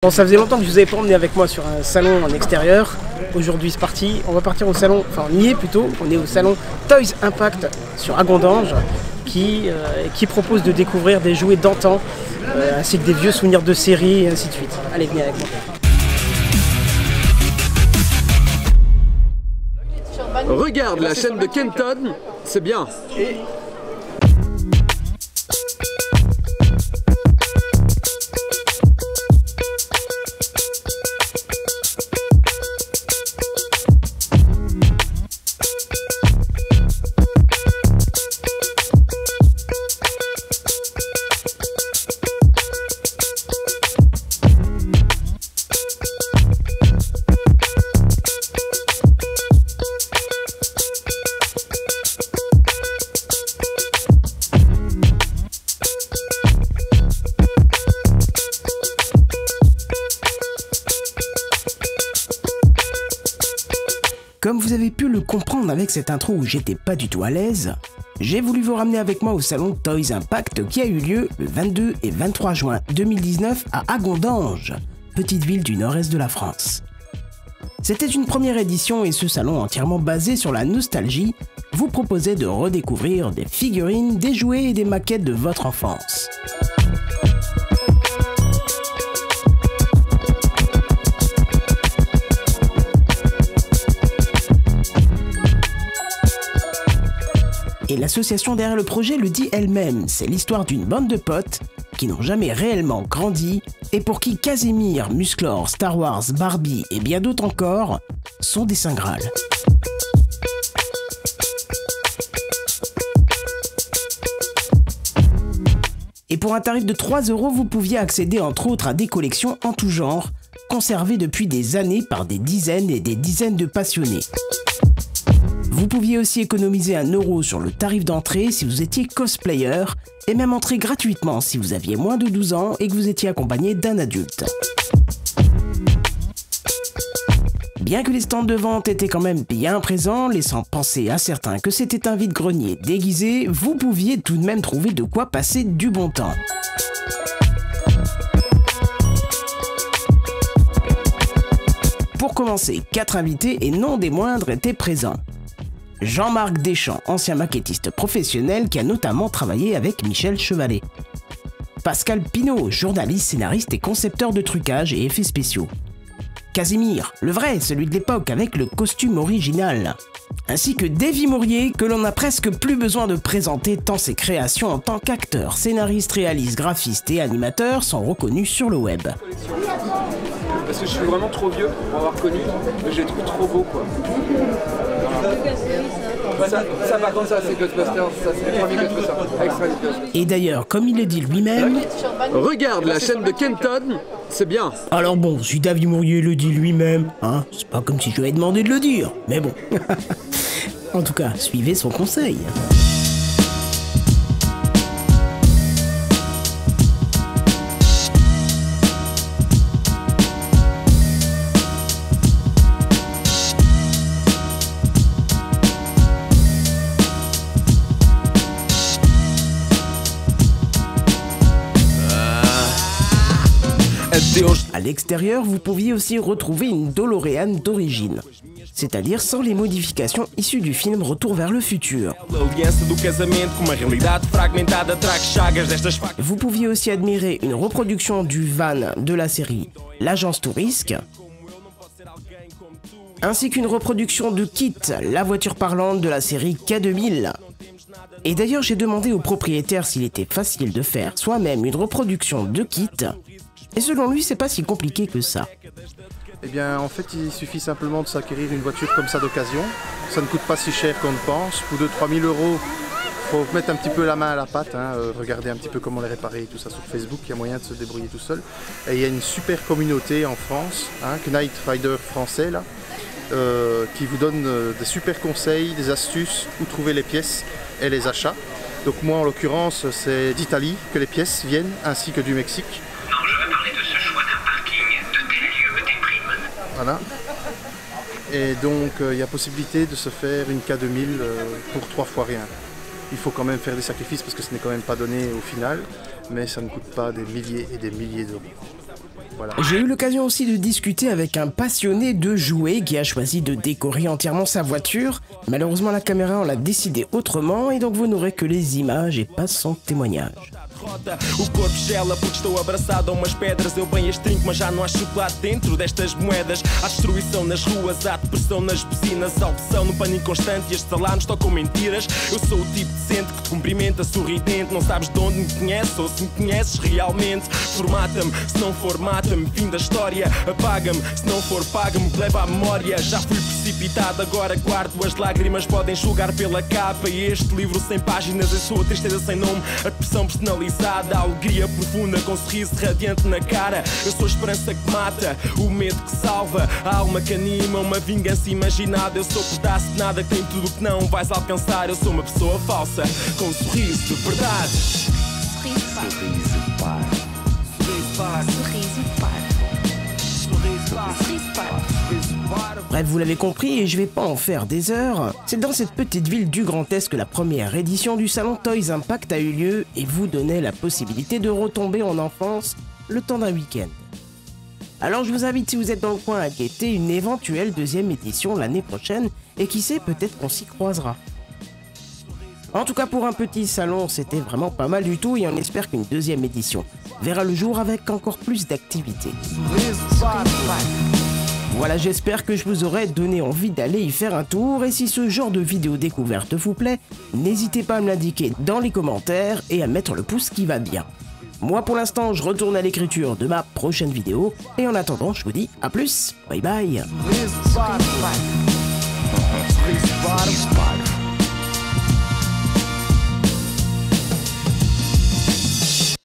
Bon, ça faisait longtemps que je vous avais pas emmené avec moi sur un salon en extérieur. Aujourd'hui c'est parti, on va partir au salon, enfin on y est plutôt, on est au salon Toys Impact sur Agondange qui propose de découvrir des jouets d'antan ainsi que des vieux souvenirs de séries et ainsi de suite. Allez, venez avec moi. Regarde la chaîne de Kenton, c'est bien. Comme vous avez pu le comprendre avec cette intro où j'étais pas du tout à l'aise, j'ai voulu vous ramener avec moi au salon Toys Impact qui a eu lieu le 22 et 23 juin 2019 à Agondange, petite ville du nord-est de la France. C'était une première édition et ce salon entièrement basé sur la nostalgie vous proposait de redécouvrir des figurines, des jouets et des maquettes de votre enfance. Et l'association derrière le projet le dit elle-même, c'est l'histoire d'une bande de potes qui n'ont jamais réellement grandi et pour qui Casimir, Musclor, Star Wars, Barbie et bien d'autres encore sont des saints Graal. Et pour un tarif de 3 €, vous pouviez accéder entre autres à des collections en tout genre, conservées depuis des années par des dizaines et des dizaines de passionnés. Vous pouviez aussi économiser 1 € sur le tarif d'entrée si vous étiez cosplayer et même entrer gratuitement si vous aviez moins de 12 ans et que vous étiez accompagné d'un adulte. Bien que les stands de vente étaient quand même bien présents, laissant penser à certains que c'était un vide-grenier déguisé, vous pouviez tout de même trouver de quoi passer du bon temps. Pour commencer, 4 invités et non des moindres étaient présents. Jean-Marc Deschamps, ancien maquettiste professionnel qui a notamment travaillé avec Michel Chevalet. Pascal Pinault, journaliste, scénariste et concepteur de trucage et effets spéciaux. Casimir, le vrai, celui de l'époque avec le costume original. Ainsi que Davy Mourier, que l'on n'a presque plus besoin de présenter tant ses créations en tant qu'acteur, scénariste, réaliste, graphiste et animateur sont reconnus sur le web. Parce que je suis vraiment trop vieux pour avoir connu, mais je les trouve trop beaux quoi. Ça par contre ça c'est Ghostbusters, ça c'est le premier Ghostbusters, extra Ghostbusters. Et d'ailleurs, comme il le dit lui-même, regarde la chaîne de Kenton, c'est bien. Alors bon, si Davy Mourier le dit lui-même, hein, c'est pas comme si je lui avais demandé de le dire, mais bon. En tout cas, suivez son conseil. À l'extérieur, vous pouviez aussi retrouver une DeLorean d'origine, c'est-à-dire sans les modifications issues du film Retour vers le futur. Vous pouviez aussi admirer une reproduction du van de la série L'Agence Tourisque, ainsi qu'une reproduction de Kit, la voiture parlante de la série K2000. Et d'ailleurs, j'ai demandé au propriétaire s'il était facile de faire soi-même une reproduction de Kit. Et selon lui, c'est pas si compliqué que ça. Eh bien, en fait, il suffit simplement de s'acquérir une voiture comme ça d'occasion. Ça ne coûte pas si cher qu'on ne pense. Pour 2 000 à 3 000 €, faut mettre un petit peu la main à la pâte, hein, regarder un petit peu comment les réparer, tout ça sur Facebook. Il y a moyen de se débrouiller tout seul. Et il y a une super communauté en France, hein, Knight Rider français, là, qui vous donne des super conseils, des astuces, où trouver les pièces et les achats. Donc moi, en l'occurrence, c'est d'Italie que les pièces viennent, ainsi que du Mexique. Voilà. Et donc il y a possibilité de se faire une K2000 pour 3 fois rien. Il faut quand même faire des sacrifices parce que ce n'est quand même pas donné au final, mais ça ne coûte pas des milliers et des milliers d'euros. Voilà. J'ai eu l'occasion aussi de discuter avec un passionné de jouets qui a choisi de décorer entièrement sa voiture. Malheureusement, la caméra, on l'a décidé autrement et donc vous n'aurez que les images et pas son témoignage. O corpo gela porque estou abraçado a umas pedras. Eu bem as trinco, mas já não há chocolate dentro destas moedas. Há destruição nas ruas, há depressão nas buzinas, há opção no pânico constante e estes alarmes tocam mentiras. Eu sou o tipo decente que te cumprimenta sorridente. Não sabes de onde me conheces ou se me conheces realmente. Formata-me, se não for mata-me. Fim da história, apaga-me. Se não for paga-me, leva à memória. Já fui precipitado, agora guardo as lágrimas. Podem julgar pela capa e este livro sem páginas. Eu sou a tristeza sem nome, a depressão personalizada. A alegria profunda com um sorriso radiante na cara. Eu sou a esperança que mata, o medo que salva, a alma que anima, uma vingança imaginada. Eu sou pedaço de nada que tem tudo o que não vais alcançar. Eu sou uma pessoa falsa, com um sorriso de verdade. Sorriso parvo. Sorriso parvo. Sorriso parvo. Sorriso parvo. Bref, vous l'avez compris et je vais pas en faire des heures. C'est dans cette petite ville du Grand Est que la première édition du salon Toys Impact a eu lieu et vous donnait la possibilité de retomber en enfance le temps d'un week-end. Alors je vous invite, si vous êtes dans le coin, à guetter une éventuelle deuxième édition l'année prochaine et qui sait, peut-être qu'on s'y croisera. En tout cas, pour un petit salon, c'était vraiment pas mal du tout et on espère qu'une deuxième édition verra le jour avec encore plus d'activités. Voilà, j'espère que je vous aurai donné envie d'aller y faire un tour et si ce genre de vidéo découverte vous plaît, n'hésitez pas à me l'indiquer dans les commentaires et à mettre le pouce qui va bien. Moi pour l'instant, je retourne à l'écriture de ma prochaine vidéo et en attendant, je vous dis à plus, bye bye.